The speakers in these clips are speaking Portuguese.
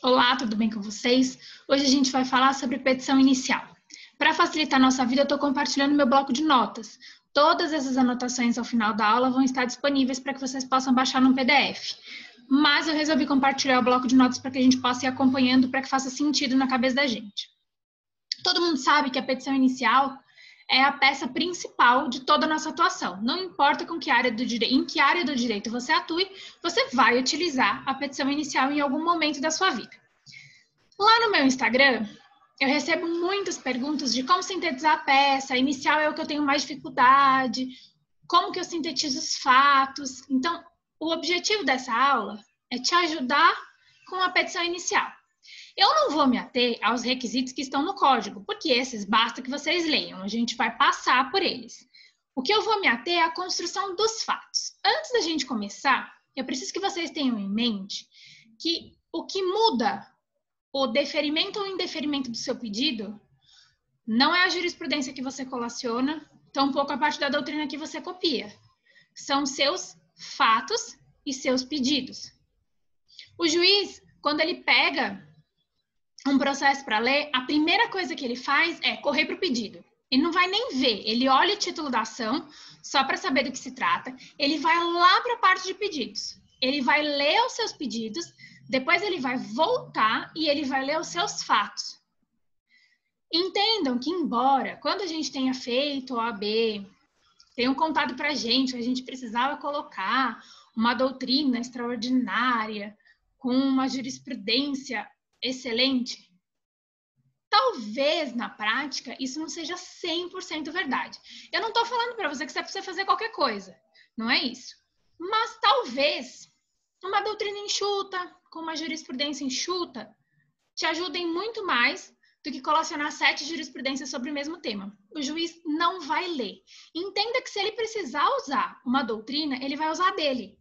Olá, tudo bem com vocês? Hoje a gente vai falar sobre petição inicial. Para facilitar a nossa vida, eu estou compartilhando meu bloco de notas. Todas essas anotações ao final da aula vão estar disponíveis para que vocês possam baixar no PDF. Mas eu resolvi compartilhar o bloco de notas para que a gente possa ir acompanhando para que faça sentido na cabeça da gente. Todo mundo sabe que a petição inicial é a peça principal de toda a nossa atuação. Não importa em que área do direito você atue, você vai utilizar a petição inicial em algum momento da sua vida. Lá no meu Instagram, eu recebo muitas perguntas de como sintetizar a peça. A inicial é o que eu tenho mais dificuldade, como que eu sintetizo os fatos. Então, o objetivo dessa aula é te ajudar com a petição inicial. Eu não vou me ater aos requisitos que estão no código, porque esses basta que vocês leiam, a gente vai passar por eles. O que eu vou me ater é a construção dos fatos. Antes da gente começar, eu preciso que vocês tenham em mente que o que muda o deferimento ou indeferimento do seu pedido não é a jurisprudência que você colaciona, tampouco a parte da doutrina que você copia. São seus fatos e seus pedidos. O juiz, quando ele pega um processo para ler, a primeira coisa que ele faz é correr para o pedido. Ele não vai nem ver, ele olha o título da ação, só para saber do que se trata, ele vai lá para a parte de pedidos. Ele vai ler os seus pedidos, depois ele vai voltar e ele vai ler os seus fatos. Entendam que, embora, quando a gente tenha feito OAB, tenham contado para a gente precisava colocar uma doutrina extraordinária, com uma jurisprudência excelente, talvez, na prática, isso não seja 100% verdade. Eu não estou falando para você que você precisa fazer qualquer coisa, não é isso. Mas talvez uma doutrina enxuta, com uma jurisprudência enxuta, te ajudem muito mais do que colacionar 7 jurisprudências sobre o mesmo tema. O juiz não vai ler. Entenda que se ele precisar usar uma doutrina, ele vai usar dele.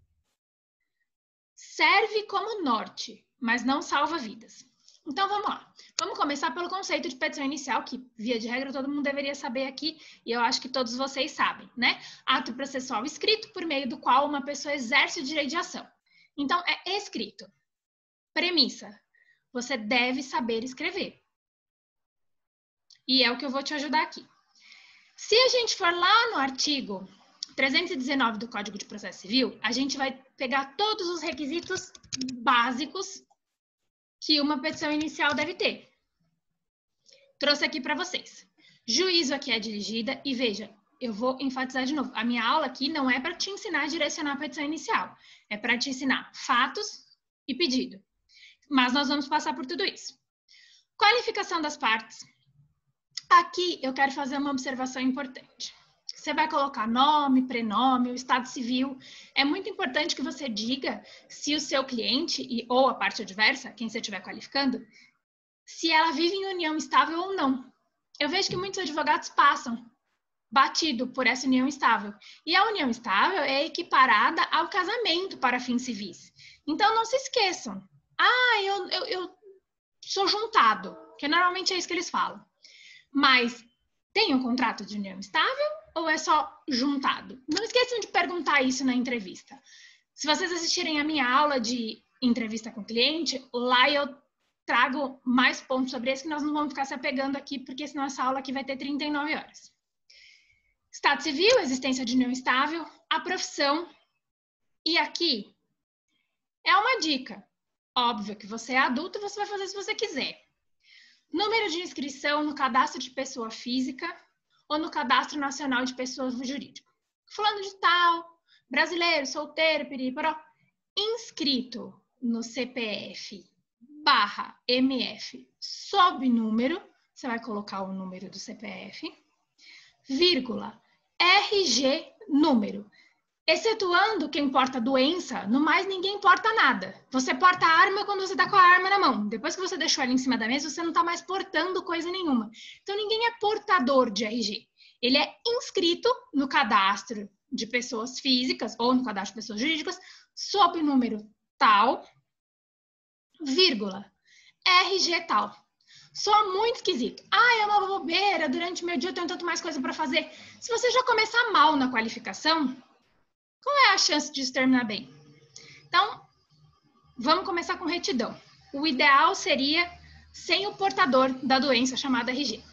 Serve como norte, mas não salva vidas. Então, vamos lá. Vamos começar pelo conceito de petição inicial, que, via de regra, todo mundo deveria saber aqui, e eu acho que todos vocês sabem, né? Ato processual escrito por meio do qual uma pessoa exerce o direito de ação. Então, é escrito. Premissa. Você deve saber escrever. E é o que eu vou te ajudar aqui. Se a gente for lá no artigo 319 do Código de Processo Civil, a gente vai pegar todos os requisitos básicos que uma petição inicial deve ter. Trouxe aqui para vocês. Juízo aqui é dirigida e veja, eu vou enfatizar de novo. A minha aula aqui não é para te ensinar a direcionar a petição inicial. É para te ensinar fatos e pedido. Mas nós vamos passar por tudo isso. Qualificação das partes. Aqui eu quero fazer uma observação importante. Você vai colocar nome, prenome, o estado civil. É muito importante que você diga se o seu cliente ou a parte adversa, quem você estiver qualificando, se ela vive em união estável ou não. Eu vejo que muitos advogados passam batido por essa união estável. E a união estável é equiparada ao casamento para fins civis. Então, não se esqueçam. Eu sou juntado, que normalmente é isso que eles falam. Mas tem um contrato de união estável ou é só juntado? Não esqueçam de perguntar isso na entrevista. Se vocês assistirem a minha aula de entrevista com o cliente, lá eu trago mais pontos sobre isso que nós não vamos ficar se apegando aqui, porque senão essa aula aqui vai ter 39 horas. Estado civil, existência de união estável, a profissão. E aqui é uma dica. Óbvio que você é adulto e você vai fazer se você quiser. Número de inscrição no cadastro de pessoa física ou no cadastro nacional de pessoas jurídicas. Fulano de tal, brasileiro, solteiro, piriporó, inscrito no CPF/MF sob número, você vai colocar o número do CPF, vírgula, RG número. Excetuando quem porta doença, no mais ninguém porta nada. Você porta a arma quando você está com a arma na mão. Depois que você deixou ela em cima da mesa, você não está mais portando coisa nenhuma. Então, ninguém é portador de RG. Ele é inscrito no cadastro de pessoas físicas ou no cadastro de pessoas jurídicas sob o número tal, vírgula, RG tal. Soa muito esquisito. É uma bobeira, durante o meu dia eu tenho tanto mais coisa para fazer. Se você já começar mal na qualificação, qual é a chance disso terminar bem? Então, vamos começar com retidão. o ideal seria sem o portador da doença chamada RG.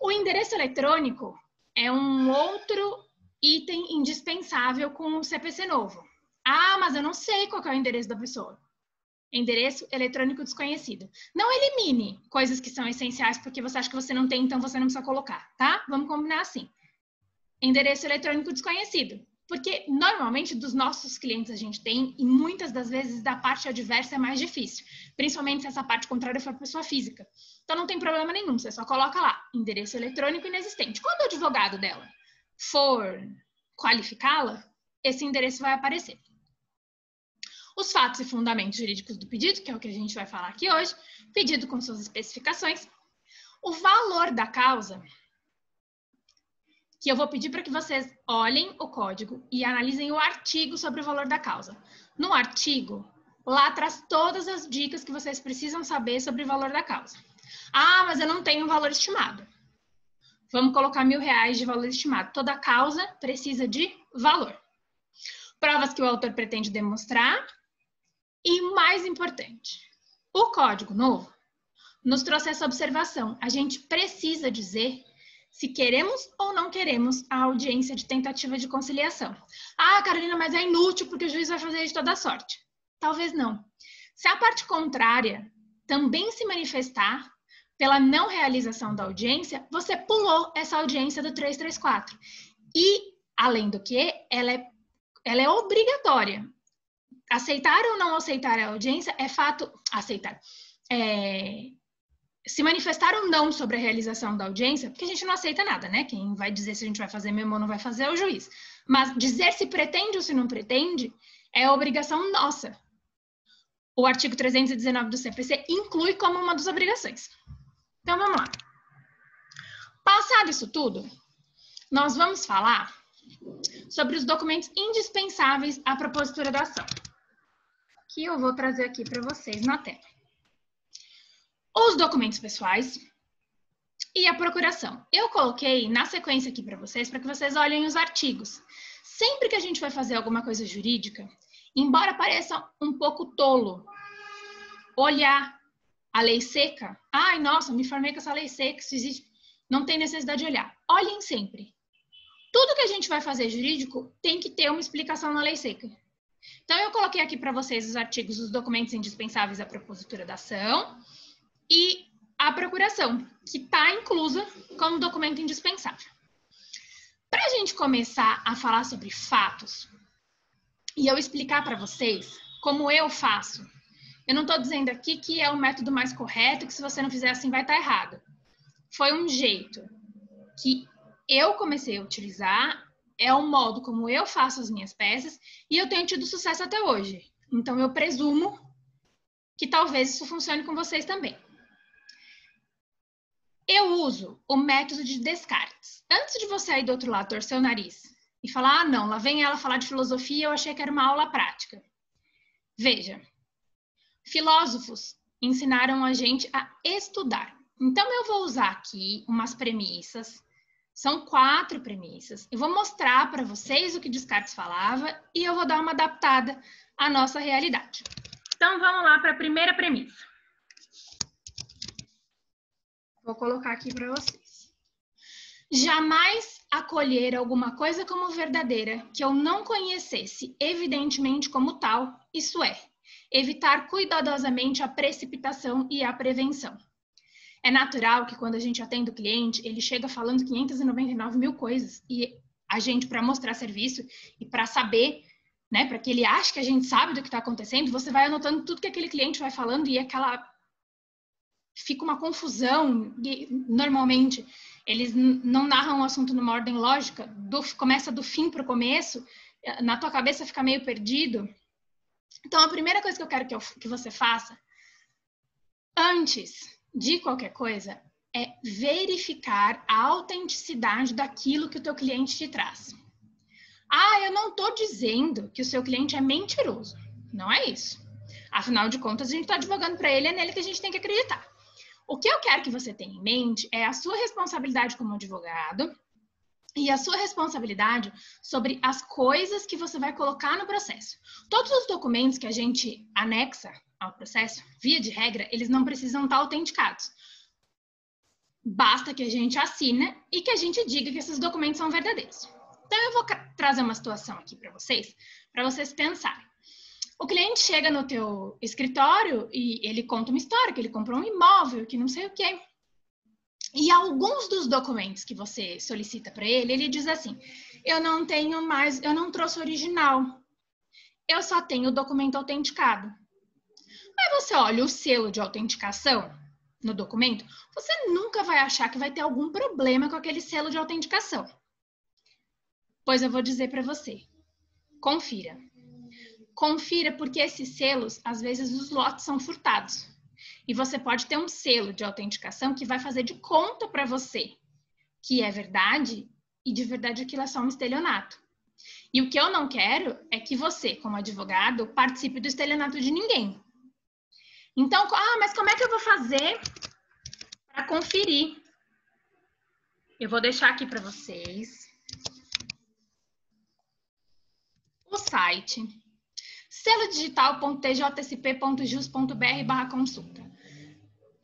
O endereço eletrônico é um outro item indispensável com o CPC novo. Ah, mas eu não sei qual é o endereço da pessoa. Endereço eletrônico desconhecido. Não elimine coisas que são essenciais porque você acha que você não tem, então você não precisa colocar, tá? Vamos combinar assim. Endereço eletrônico desconhecido. Porque normalmente dos nossos clientes a gente tem, e muitas das vezes da parte adversa é mais difícil. Principalmente se essa parte contrária for pessoa física. Então não tem problema nenhum, você só coloca lá, endereço eletrônico inexistente. Quando o advogado dela for qualificá-la, esse endereço vai aparecer. Os fatos e fundamentos jurídicos do pedido, que é o que a gente vai falar aqui hoje, pedido com suas especificações, o valor da causa, que eu vou pedir para que vocês olhem o código e analisem o artigo sobre o valor da causa. No artigo, lá traz todas as dicas que vocês precisam saber sobre o valor da causa. Ah, mas eu não tenho um valor estimado. Vamos colocar R$1.000 de valor estimado. Toda causa precisa de valor. Provas que o autor pretende demonstrar. E mais importante, o código novo nos trouxe essa observação. A gente precisa dizer se queremos ou não queremos a audiência de tentativa de conciliação. Ah, Carolina, mas é inútil porque o juiz vai fazer de toda sorte. Talvez não. Se a parte contrária também se manifestar pela não realização da audiência, você pulou essa audiência do 334. E, além do que, ela é obrigatória. Aceitar ou não aceitar a audiência é fato... Aceitar. Se manifestar ou não sobre a realização da audiência, porque a gente não aceita nada, né? Quem vai dizer se a gente vai fazer mesmo ou não vai fazer é o juiz. Mas dizer se pretende ou se não pretende é obrigação nossa. O artigo 319 do CPC inclui como uma das obrigações. Então, vamos lá. Passado isso tudo, nós vamos falar sobre os documentos indispensáveis à propositura da ação, que eu vou trazer aqui para vocês na tela. Os documentos pessoais e a procuração. Eu coloquei na sequência aqui para vocês olhem os artigos. Sempre que a gente vai fazer alguma coisa jurídica, embora pareça um pouco tolo olhar a lei seca, ai, nossa, me formei com essa lei seca, isso existe, não tem necessidade de olhar. Olhem sempre. Tudo que a gente vai fazer jurídico tem que ter uma explicação na lei seca. Então, eu coloquei aqui para vocês os artigos, os documentos indispensáveis à propositura da ação e a procuração, que está inclusa como documento indispensável. Para a gente começar a falar sobre fatos e eu explicar para vocês como eu faço, eu não estou dizendo aqui que é o método mais correto, que se você não fizer assim vai estar errado. Foi um jeito que eu comecei a utilizar, é o modo como eu faço as minhas peças e eu tenho tido sucesso até hoje. Então, eu presumo que talvez isso funcione com vocês também. Eu uso o método de Descartes. Antes de você aí do outro lado torcer o nariz e falar, ah, não, lá vem ela falar de filosofia, eu achei que era uma aula prática. Veja, filósofos ensinaram a gente a estudar. Então, eu vou usar aqui umas premissas. São 4 premissas. Eu vou mostrar para vocês o que Descartes falava e eu vou dar uma adaptada à nossa realidade. Então, vamos lá para a primeira premissa. Vou colocar aqui para vocês. Jamais acolher alguma coisa como verdadeira que eu não conhecesse evidentemente como tal, isso é, evitar cuidadosamente a precipitação e a prevenção. É natural que quando a gente atende o cliente, ele chega falando 599 mil coisas e a gente, para mostrar serviço e para saber, né, para que ele ache que a gente sabe do que está acontecendo, você vai anotando tudo que aquele cliente vai falando e fica uma confusão. E, normalmente, eles não narram o assunto numa ordem lógica, começa do fim para o começo, na tua cabeça fica meio perdido. Então, a primeira coisa que eu quero que você faça, antes de qualquer coisa, é verificar a autenticidade daquilo que o teu cliente te traz. Ah, eu não estou dizendo que o seu cliente é mentiroso. Não é isso. Afinal de contas, a gente está advogando para ele, é nele que a gente tem que acreditar. O que eu quero que você tenha em mente é a sua responsabilidade como advogado e a sua responsabilidade sobre as coisas que você vai colocar no processo. Todos os documentos que a gente anexa ao processo, via de regra, eles não precisam estar autenticados. Basta que a gente assine e que a gente diga que esses documentos são verdadeiros. Então, eu vou trazer uma situação aqui para vocês pensarem. O cliente chega no teu escritório e ele conta uma história, que ele comprou um imóvel, que não sei o quê. E alguns dos documentos que você solicita para ele, ele diz assim, eu não trouxe original, eu só tenho o documento autenticado. Aí você olha o selo de autenticação no documento, você nunca vai achar que vai ter algum problema com aquele selo de autenticação. Pois eu vou dizer para você, confira. Confira porque esses selos, às vezes, os lotes são furtados. E você pode ter um selo de autenticação que vai fazer de conta para você que é verdade e de verdade aquilo é só um estelionato. E o que eu não quero é que você, como advogado, participe do estelionato de ninguém. Então, mas como é que eu vou fazer para conferir? Eu vou deixar aqui para vocês o site selodigital.tjsp.jus.br/consulta.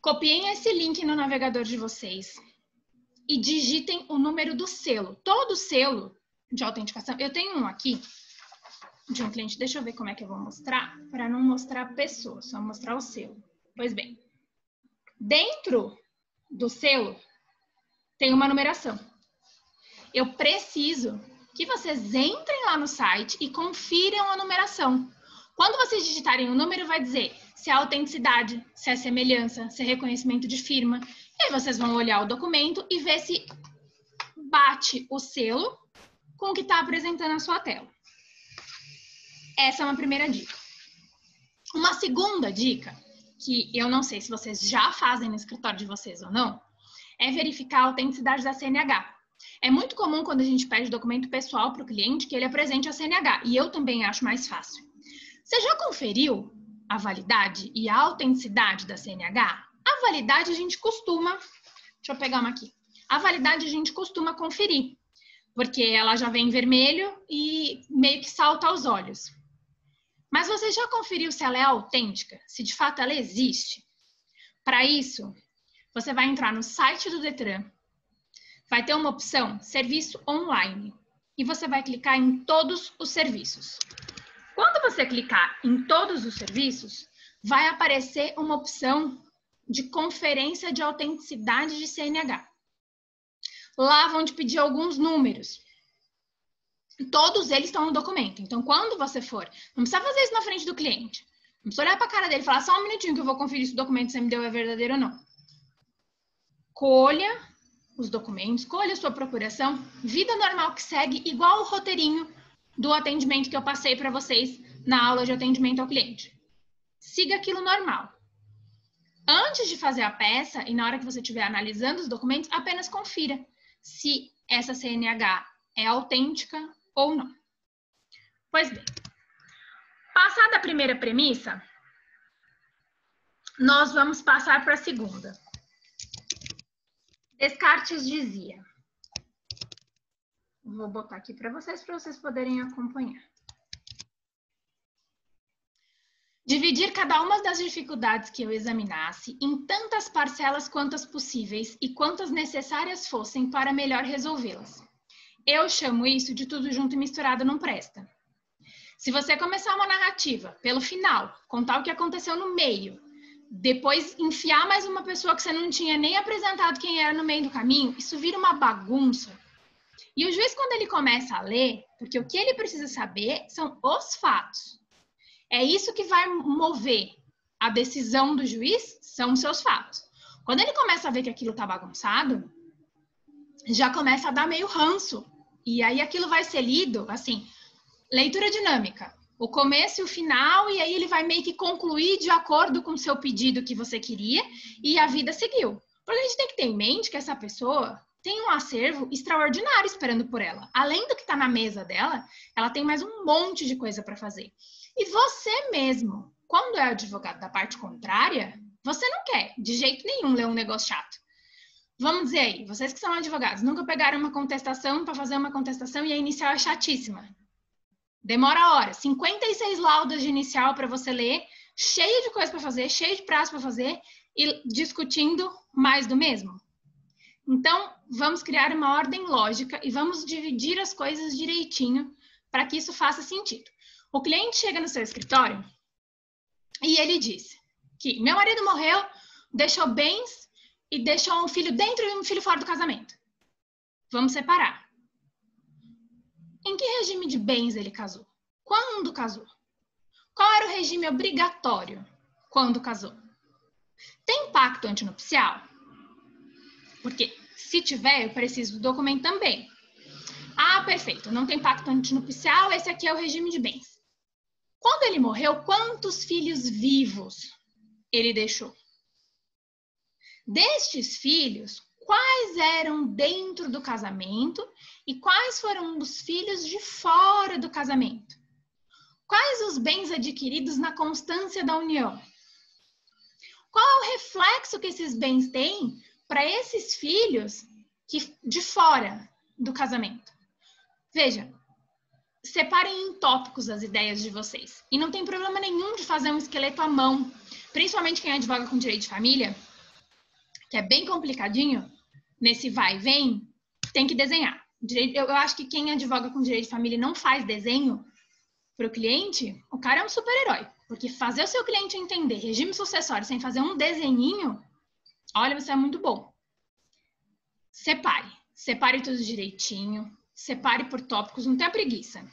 Copiem esse link no navegador de vocês e digitem o número do selo. Todo selo de autenticação, eu tenho um aqui de um cliente, deixa eu ver como é que eu vou mostrar, para não mostrar a pessoa, só mostrar o selo. Pois bem, dentro do selo tem uma numeração. Eu preciso que vocês entrem lá no site e confiram a numeração. Quando vocês digitarem o número, vai dizer se é autenticidade, se é semelhança, se é reconhecimento de firma. E aí vocês vão olhar o documento e ver se bate o selo com o que está apresentando na sua tela. Essa é uma primeira dica. Uma segunda dica, que eu não sei se vocês já fazem no escritório de vocês ou não, é verificar a autenticidade da CNH. É muito comum quando a gente pede documento pessoal para o cliente que ele apresente a CNH, e eu também acho mais fácil. Você já conferiu a validade e a autenticidade da CNH? A validade a gente costuma... Deixa eu pegar uma aqui. A validade a gente costuma conferir, porque ela já vem em vermelho e meio que salta aos olhos. Mas você já conferiu se ela é autêntica? Se de fato ela existe? Para isso, você vai entrar no site do Detran, vai ter uma opção Serviço Online e você vai clicar em Todos os Serviços. Quando você clicar em Todos os Serviços, vai aparecer uma opção de conferência de autenticidade de CNH. Lá vão te pedir alguns números. Todos eles estão no documento. Então, quando você for, não precisa fazer isso na frente do cliente. Não precisa olhar para a cara dele e falar só um minutinho que eu vou conferir se o documento que você me deu é verdadeiro ou não. Colha os documentos, colha a sua procuração, vida normal que segue, igual o roteirinho do atendimento que eu passei para vocês na aula de atendimento ao cliente. Siga aquilo normal. Antes de fazer a peça e na hora que você estiver analisando os documentos, apenas confira se essa CNH é autêntica ou não. Pois bem, passada a primeira premissa, nós vamos passar para a segunda. Descartes dizia, vou botar aqui para vocês poderem acompanhar. Dividir cada uma das dificuldades que eu examinasse em tantas parcelas quantas possíveis e quantas necessárias fossem para melhor resolvê-las. Eu chamo isso de tudo junto e misturado não presta. Se você começar uma narrativa pelo final, contar o que aconteceu no meio, depois enfiar mais uma pessoa que você não tinha nem apresentado quem era no meio do caminho, isso vira uma bagunça. E o juiz, quando ele começa a ler, porque o que ele precisa saber são os fatos. É isso que vai mover a decisão do juiz, são os seus fatos. Quando ele começa a ver que aquilo está bagunçado, já começa a dar meio ranço. E aí aquilo vai ser lido, assim, leitura dinâmica. O começo e o final, e aí ele vai meio que concluir de acordo com o seu pedido que você queria, e a vida seguiu. Porque a gente tem que ter em mente que essa pessoa tem um acervo extraordinário esperando por ela. Além do que está na mesa dela, ela tem mais um monte de coisa para fazer. E você mesmo, quando é advogado da parte contrária, você não quer, de jeito nenhum, ler um negócio chato. Vamos dizer aí, vocês que são advogados, nunca pegaram uma contestação para fazer uma contestação e a inicial é chatíssima. Demora horas, 56 laudas de inicial para você ler, cheio de coisa para fazer, cheio de prazo para fazer e discutindo mais do mesmo? Então, vamos criar uma ordem lógica e vamos dividir as coisas direitinho para que isso faça sentido. O cliente chega no seu escritório e ele diz que meu marido morreu, deixou bens e deixou um filho dentro e um filho fora do casamento. Vamos separar. Em que regime de bens ele casou? Quando casou? Qual era o regime obrigatório quando casou? Tem pacto antinupcial? Porque se tiver, eu preciso do documento também. Ah, perfeito, não tem pacto antinupcial, esse aqui é o regime de bens. Quando ele morreu, quantos filhos vivos ele deixou? Destes filhos, quais eram dentro do casamento e quais foram os filhos de fora do casamento? Quais os bens adquiridos na constância da união? Qual é o reflexo que esses bens têm para esses filhos de fora do casamento? Veja, separem em tópicos as ideias de vocês. E não tem problema nenhum de fazer um esqueleto à mão. Principalmente quem advoga com direito de família, que é bem complicadinho, nesse vai e vem, tem que desenhar. Eu acho que quem advoga com direito de família e não faz desenho para o cliente, o cara é um super-herói. Porque fazer o seu cliente entender regime sucessório sem fazer um desenhinho, olha, você é muito bom. Separe tudo direitinho, separe por tópicos, não tenha preguiça.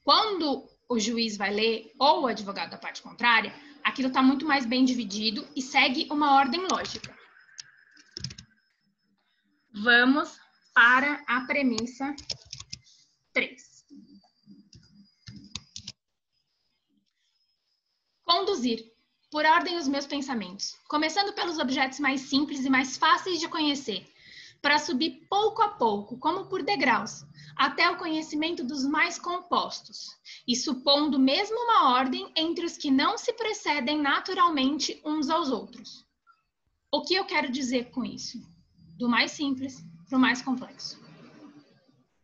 Quando o juiz vai ler, ou o advogado da parte contrária, aquilo está muito mais bem dividido e segue uma ordem lógica. Vamos para a premissa 3. Conduzir, por ordem os meus pensamentos, começando pelos objetos mais simples e mais fáceis de conhecer, para subir pouco a pouco, como por degraus, até o conhecimento dos mais compostos, e supondo mesmo uma ordem entre os que não se precedem naturalmente uns aos outros. O que eu quero dizer com isso? Do mais simples para o mais complexo.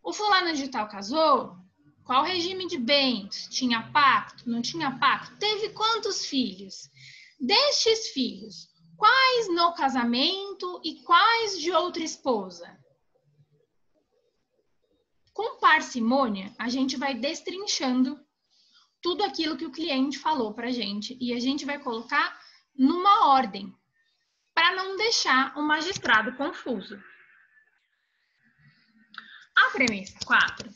O fulano de tal casou? Qual regime de bens? Tinha pacto? Não tinha pacto? Teve quantos filhos? Destes filhos, quais no casamento e quais de outra esposa? Com parcimônia, a gente vai destrinchando tudo aquilo que o cliente falou para a gente e a gente vai colocar numa ordem, para não deixar o magistrado confuso. A premissa 4,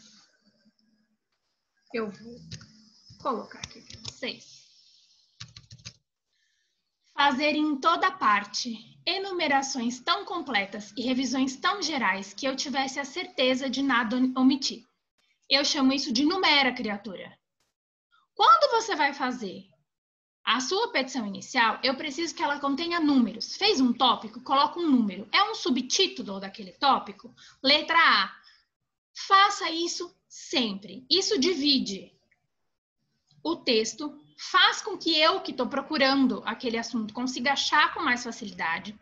eu vou colocar aqui para vocês. Fazer em toda parte enumerações tão completas e revisões tão gerais que eu tivesse a certeza de nada omitir. Eu chamo isso de numera, criatura. Quando você vai fazer a sua petição inicial, eu preciso que ela contenha números. Fez um tópico, coloca um número. É um subtítulo daquele tópico? Letra A. Faça isso sempre. Isso divide o texto, faz com que eu, que estou procurando aquele assunto, consiga achar com mais facilidade,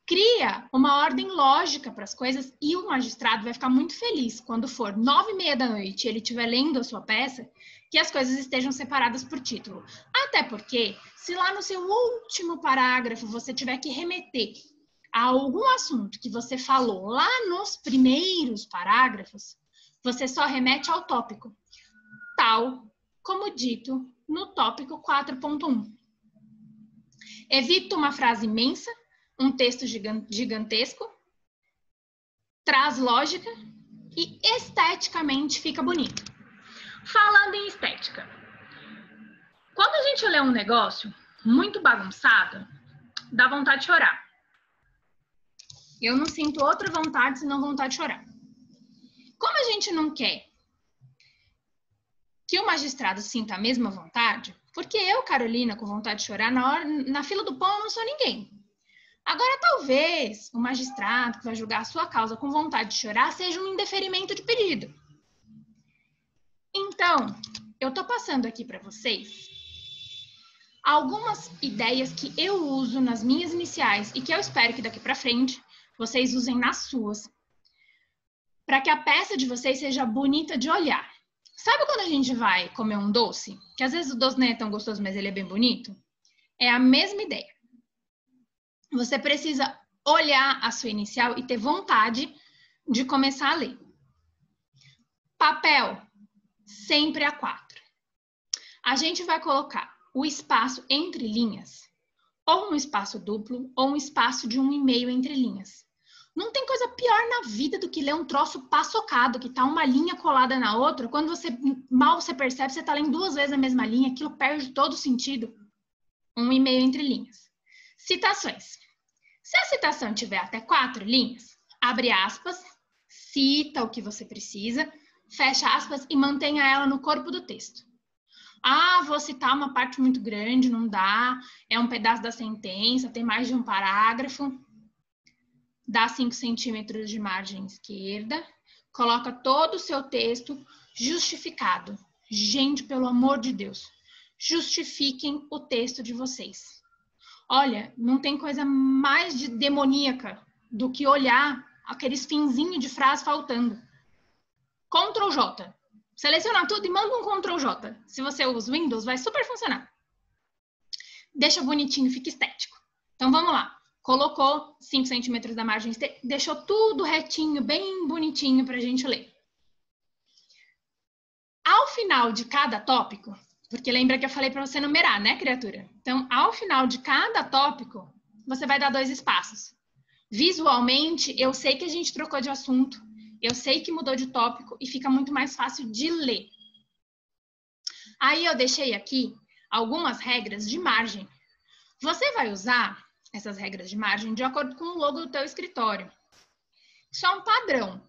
cria uma ordem lógica para as coisas e o magistrado vai ficar muito feliz quando for 9h30 da noite e ele estiver lendo a sua peça, que as coisas estejam separadas por título. Até porque, se lá no seu último parágrafo você tiver que remeter a algum assunto que você falou lá nos primeiros parágrafos, você só remete ao tópico, tal como dito no tópico 4.1. Evita uma frase imensa, um texto gigantesco, traz lógica e esteticamente fica bonito. Falando em estética, quando a gente lê um negócio muito bagunçado, dá vontade de chorar. Eu não sinto outra vontade senão vontade de chorar. Como a gente não quer que o magistrado sinta a mesma vontade, porque eu, Carolina, com vontade de chorar, na fila do pão eu não sou ninguém. Agora, talvez o magistrado que vai julgar a sua causa com vontade de chorar seja um indeferimento de pedido. Então, eu tô passando aqui para vocês algumas ideias que eu uso nas minhas iniciais e que eu espero que daqui para frente vocês usem nas suas, para que a peça de vocês seja bonita de olhar. Sabe quando a gente vai comer um doce? Que às vezes o doce não é tão gostoso, mas ele é bem bonito? É a mesma ideia. Você precisa olhar a sua inicial e ter vontade de começar a ler. Papel, sempre A4. A gente vai colocar o espaço entre linhas, ou um espaço duplo, ou um espaço de 1,5 entre linhas. Não tem coisa pior na vida do que ler um troço paçocado, que tá uma linha colada na outra. Quando você mal você percebe, você tá lendo 2 vezes a mesma linha, aquilo perde todo o sentido. 1,5 entre linhas. Citações. Se a citação tiver até 4 linhas, abre aspas, cita o que você precisa, fecha aspas e mantenha ela no corpo do texto. Ah, vou citar uma parte muito grande, não dá, é um pedaço da sentença, tem mais de um parágrafo. Dá 5 centímetros de margem esquerda, coloca todo o seu texto justificado. Gente, pelo amor de Deus, justifiquem o texto de vocês. Olha, não tem coisa mais demoníaca do que olhar aqueles finzinhos de frase faltando. Ctrl J. Seleciona tudo e manda um Ctrl J. Se você usa Windows, vai super funcionar. Deixa bonitinho, fica estético. Então, vamos lá. Colocou 5 centímetros da margem, deixou tudo retinho, bem bonitinho para a gente ler. Ao final de cada tópico, porque lembra que eu falei para você numerar, né, criatura? Então, ao final de cada tópico, você vai dar 2 espaços. Visualmente, eu sei que a gente trocou de assunto, eu sei que mudou de tópico e fica muito mais fácil de ler. Aí eu deixei aqui algumas regras de margem. Você vai usar essas regras de margem de acordo com o logo do teu escritório. Isso é um padrão.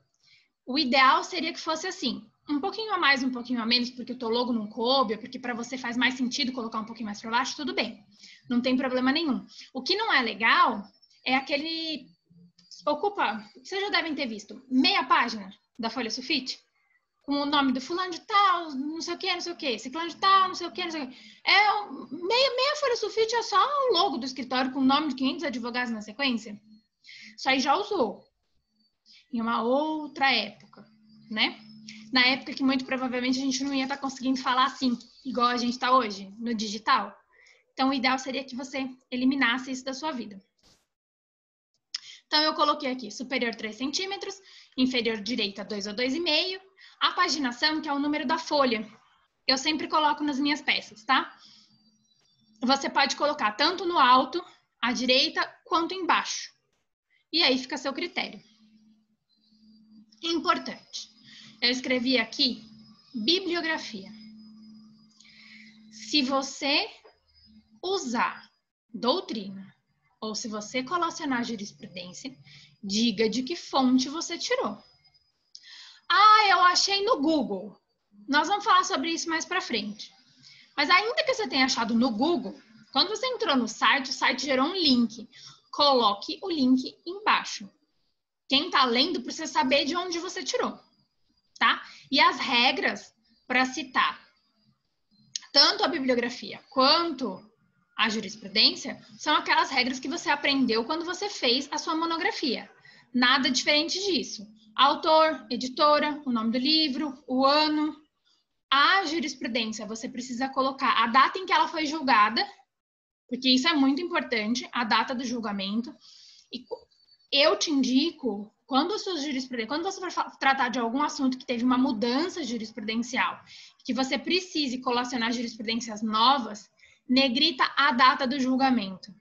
O ideal seria que fosse assim, um pouquinho a mais, um pouquinho a menos, porque o teu logo não coube, ou porque para você faz mais sentido colocar um pouquinho mais para baixo, tudo bem. Não tem problema nenhum. O que não é legal é aquele... Ocupa, vocês já devem ter visto, meia página da folha sulfite, com o nome do fulano de tal, não sei o que, ciclano de tal, não sei o que, não sei o que. Meia folha sulfite é só o logo do escritório com o nome de 500 advogados na sequência. Isso aí já usou. Em uma outra época, né? Na época que muito provavelmente a gente não ia estar conseguindo falar assim, igual a gente está hoje, no digital. Então, o ideal seria que você eliminasse isso da sua vida. Então, eu coloquei aqui superior 3 centímetros, inferior direita 2 ou 2,5. A paginação, que é o número da folha, eu sempre coloco nas minhas peças, tá? Você pode colocar tanto no alto, à direita, quanto embaixo. E aí fica a seu critério. Importante. Eu escrevi aqui bibliografia. Se você usar doutrina ou se você colacionar jurisprudência, diga de que fonte você tirou. Ah, eu achei no Google. Nós vamos falar sobre isso mais para frente. Mas ainda que você tenha achado no Google, quando você entrou no site, o site gerou um link. Coloque o link embaixo. Quem está lendo precisa saber de onde você tirou, tá? E as regras para citar tanto a bibliografia quanto a jurisprudência são aquelas regras que você aprendeu quando você fez a sua monografia. Nada diferente disso. Autor, editora, o nome do livro, o ano. A jurisprudência, você precisa colocar a data em que ela foi julgada, porque isso é muito importante, a data do julgamento. E eu te indico, quando você for tratar de algum assunto que teve uma mudança jurisprudencial, que você precise colacionar jurisprudências novas, negrita a data do julgamento.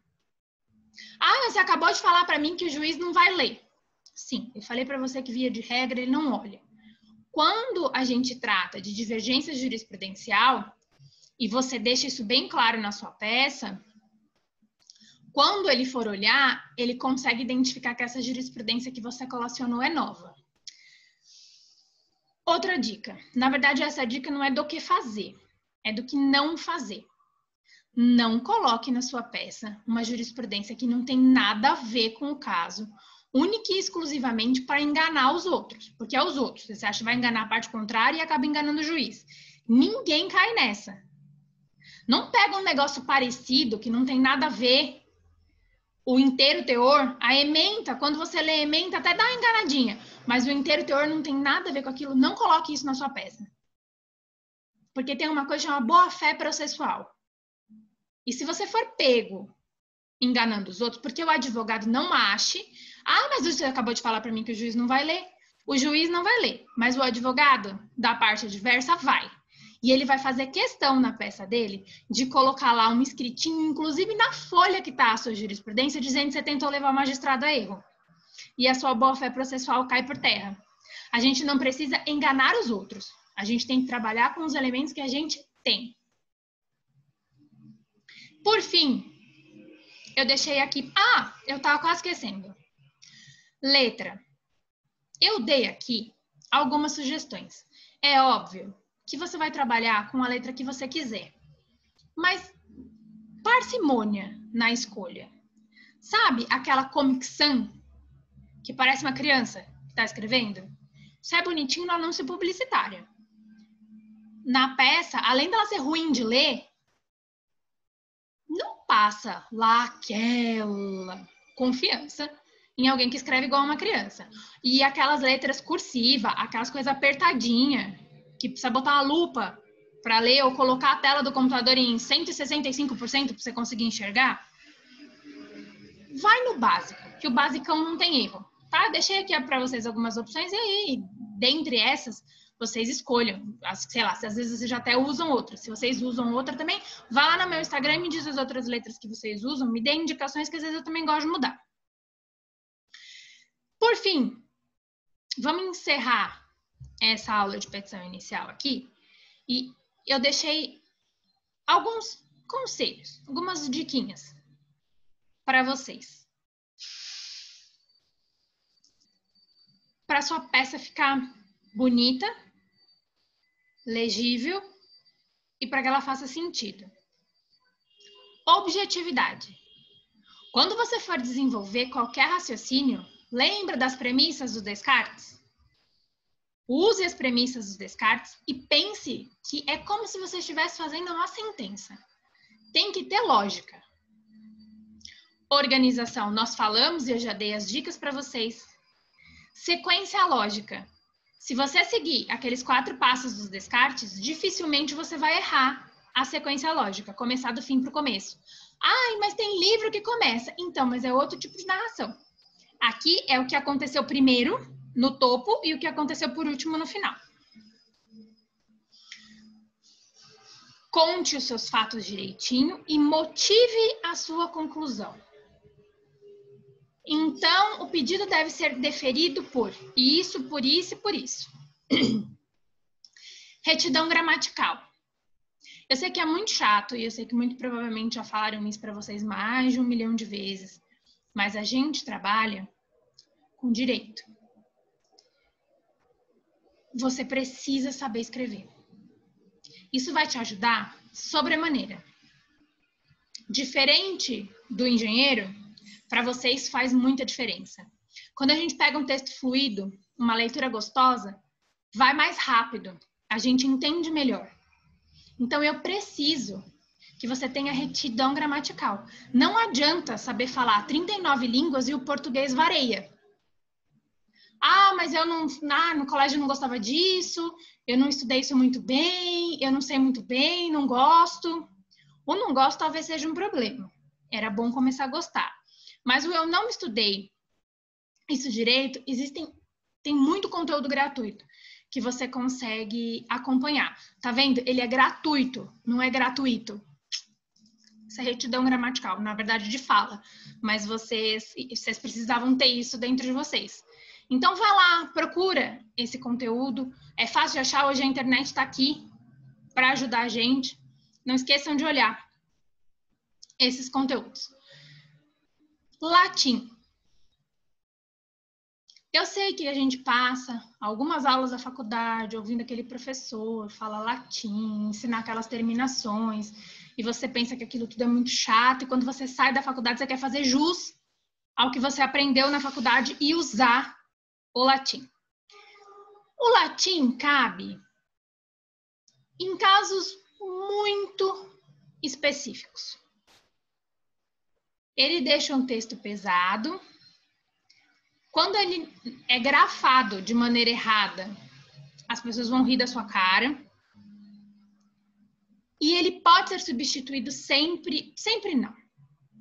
Ah, mas você acabou de falar para mim que o juiz não vai ler. Sim, eu falei para você que via de regra ele não olha. Quando a gente trata de divergência jurisprudencial, e você deixa isso bem claro na sua peça, quando ele for olhar, ele consegue identificar que essa jurisprudência que você colacionou é nova. Outra dica. Na verdade, essa dica não é do que fazer, é do que não fazer. Não coloque na sua peça uma jurisprudência que não tem nada a ver com o caso, única e exclusivamente para enganar os outros. Porque é os outros. Você acha que vai enganar a parte contrária e acaba enganando o juiz. Ninguém cai nessa. Não pega um negócio parecido, que não tem nada a ver, o inteiro teor, a ementa, quando você lê ementa, até dá uma enganadinha. Mas o inteiro teor não tem nada a ver com aquilo. Não coloque isso na sua peça. Porque tem uma coisa chamada boa-fé processual. E se você for pego enganando os outros, porque o advogado não ache, mas você acabou de falar para mim que o juiz não vai ler. O juiz não vai ler, mas o advogado da parte adversa vai. E ele vai fazer questão na peça dele de colocar lá um escritinho, inclusive na folha que está a sua jurisprudência, dizendo que você tentou levar o magistrado a erro. E a sua boa-fé processual cai por terra. A gente não precisa enganar os outros. A gente tem que trabalhar com os elementos que a gente tem. Por fim, eu deixei aqui... eu estava quase esquecendo. Letra. Eu dei aqui algumas sugestões. É óbvio que você vai trabalhar com a letra que você quiser. Mas parcimônia na escolha. Sabe aquela Comic Sans que parece uma criança que está escrevendo? Isso é bonitinho no anúncio publicitário. Na peça, além dela ser ruim de ler, não passa lá aquela confiança em alguém que escreve igual uma criança. E aquelas letras cursivas, aquelas coisas apertadinhas, que precisa botar uma lupa para ler ou colocar a tela do computador em 165% para você conseguir enxergar. Vai no básico, que o basicão não tem erro, tá? Deixei aqui para vocês algumas opções e aí, dentre essas, vocês escolham. Sei lá, se às vezes vocês já até usam outra. Se vocês usam outra também, vá lá no meu Instagram e me diz as outras letras que vocês usam, me dê indicações que às vezes eu também gosto de mudar. Por fim, vamos encerrar essa aula de petição inicial aqui e eu deixei alguns conselhos, algumas diquinhas para vocês. Para sua peça ficar bonita, legível e para que ela faça sentido. Objetividade. Quando você for desenvolver qualquer raciocínio, lembra das premissas do Descartes? Use as premissas dos Descartes e pense que é como se você estivesse fazendo uma sentença. Tem que ter lógica. Organização, nós falamos e eu já dei as dicas para vocês. Sequência lógica. Se você seguir aqueles 4 passos dos Descartes, dificilmente você vai errar a sequência lógica, começar do fim para o começo. Mas tem livro que começa. Então, mas é outro tipo de narração. Aqui é o que aconteceu primeiro, no topo, e o que aconteceu por último no final. Conte os seus fatos direitinho e motive a sua conclusão. Então, o pedido deve ser deferido por isso, por isso e por isso. Retidão gramatical. Eu sei que é muito chato e eu sei que muito provavelmente já falaram isso para vocês mais de 1 milhão de vezes, mas a gente trabalha com direito. Você precisa saber escrever. Isso vai te ajudar sobremaneira. Diferente do engenheiro, para vocês faz muita diferença. Quando a gente pega um texto fluido, uma leitura gostosa, vai mais rápido, a gente entende melhor. Então, eu preciso que você tenha retidão gramatical. Não adianta saber falar 39 línguas e o português vareia. Mas eu não, no colégio eu não gostava disso, eu não estudei isso muito bem, eu não sei muito bem, não gosto. O não gosto talvez seja um problema. Era bom começar a gostar. Mas o eu não estudei isso direito, tem muito conteúdo gratuito que você consegue acompanhar. Tá vendo? Ele é gratuito, não é gratuito. Isso é retidão gramatical, na verdade de fala. Mas vocês precisavam ter isso dentro de vocês. Então vai lá, procura esse conteúdo. É fácil de achar, hoje a internet está aqui para ajudar a gente. Não esqueçam de olhar esses conteúdos. Latim. Eu sei que a gente passa algumas aulas da faculdade ouvindo aquele professor falar latim, ensinar aquelas terminações, e você pensa que aquilo tudo é muito chato, e quando você sai da faculdade você quer fazer jus ao que você aprendeu na faculdade e usar o latim. O latim cabe em casos muito específicos. Ele deixa um texto pesado. Quando ele é grafado de maneira errada, as pessoas vão rir da sua cara. E ele pode ser substituído sempre não,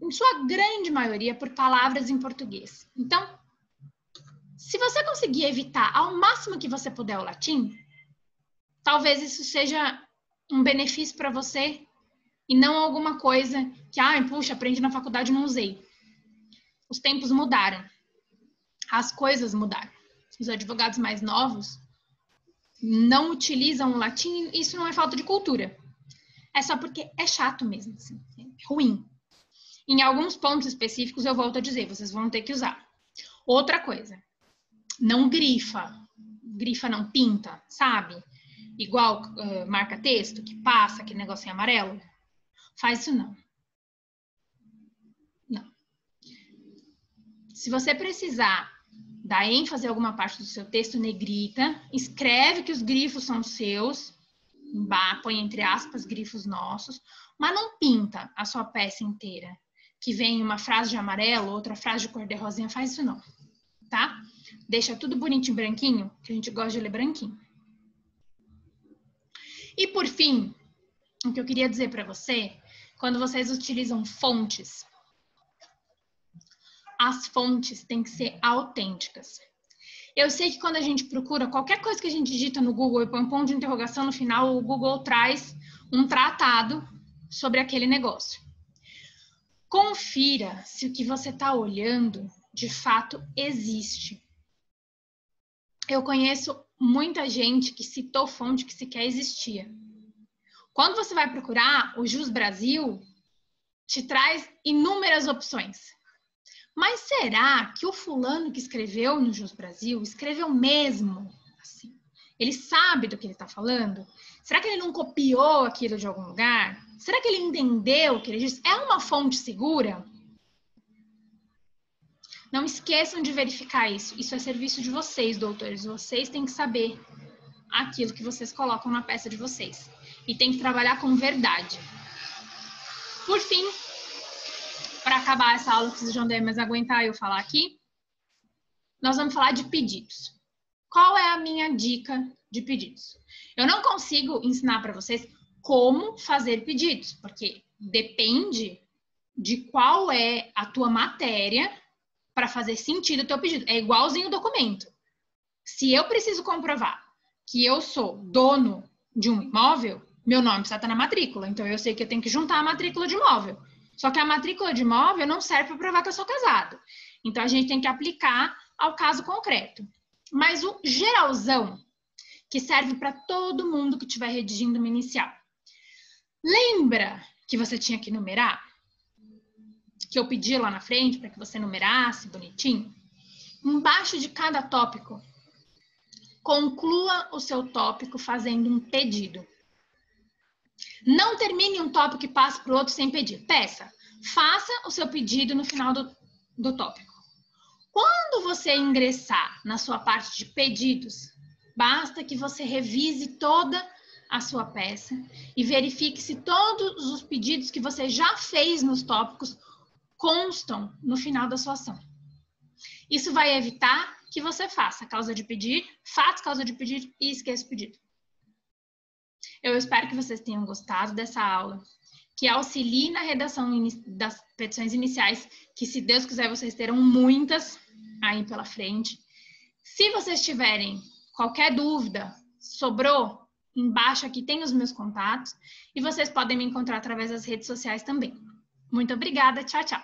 em sua grande maioria, por palavras em português. Então, se você conseguir evitar ao máximo que você puder o latim, talvez isso seja um benefício para você e não alguma coisa que, puxa, aprendi na faculdade e não usei. Os tempos mudaram. As coisas mudaram. Os advogados mais novos não utilizam o latim e isso não é falta de cultura. É só porque é chato mesmo, assim, é ruim. Em alguns pontos específicos, eu volto a dizer, vocês vão ter que usar. Outra coisa, não grifa. Grifa não pinta, sabe? Igual marca-texto, que passa aquele negocinho amarelo. Faz isso não. Não. Se você precisar dar ênfase a alguma parte do seu texto, negrita, escreve que os grifos são seus, põe entre aspas, grifos nossos, mas não pinta a sua peça inteira. Que vem uma frase de amarelo, outra frase de cor de rosinha, faz isso não, tá? Deixa tudo bonitinho, branquinho, que a gente gosta de ler branquinho. E por fim, o que eu queria dizer para você, quando vocês utilizam fontes, as fontes têm que ser autênticas. Eu sei que quando a gente procura qualquer coisa que a gente digita no Google e põe um ponto de interrogação no final, o Google traz um tratado sobre aquele negócio. Confira se o que você está olhando de fato existe. Eu conheço muita gente que citou fonte que sequer existia. Quando você vai procurar, o Jus Brasil te traz inúmeras opções. Mas será que o fulano que escreveu no Jus Brasil escreveu mesmo assim? Ele sabe do que ele está falando? Será que ele não copiou aquilo de algum lugar? Será que ele entendeu o que ele disse? É uma fonte segura? Não esqueçam de verificar isso. Isso é serviço de vocês, doutores. Vocês têm que saber aquilo que vocês colocam na peça de vocês. E tem que trabalhar com verdade. Por fim, para acabar essa aula, que vocês não devem mais aguentar eu falar aqui, nós vamos falar de pedidos. Qual é a minha dica de pedidos? Eu não consigo ensinar para vocês como fazer pedidos, porque depende de qual é a tua matéria para fazer sentido o teu pedido. É igualzinho o documento. Se eu preciso comprovar que eu sou dono de um imóvel, meu nome precisa estar na matrícula. Então, eu sei que eu tenho que juntar a matrícula de imóvel. Só que a matrícula de imóvel não serve para provar que eu sou casado. Então, a gente tem que aplicar ao caso concreto. Mas o geralzão, que serve para todo mundo que estiver redigindo uma inicial. Lembra que você tinha que numerar? Que eu pedi lá na frente para que você numerasse bonitinho? Embaixo de cada tópico, conclua o seu tópico fazendo um pedido. Não termine um tópico e passe para o outro sem pedir. Peça. Faça o seu pedido no final do tópico. Quando você ingressar na sua parte de pedidos, basta que você revise toda a sua peça e verifique se todos os pedidos que você já fez nos tópicos constam no final da sua ação. Isso vai evitar que você faça causa de pedir, faça causa de pedir e esqueça o pedido. Eu espero que vocês tenham gostado dessa aula, que auxilie na redação das petições iniciais, que se Deus quiser vocês terão muitas aí pela frente. Se vocês tiverem qualquer dúvida, sobrou, embaixo aqui tem os meus contatos e vocês podem me encontrar através das redes sociais também. Muito obrigada, tchau, tchau.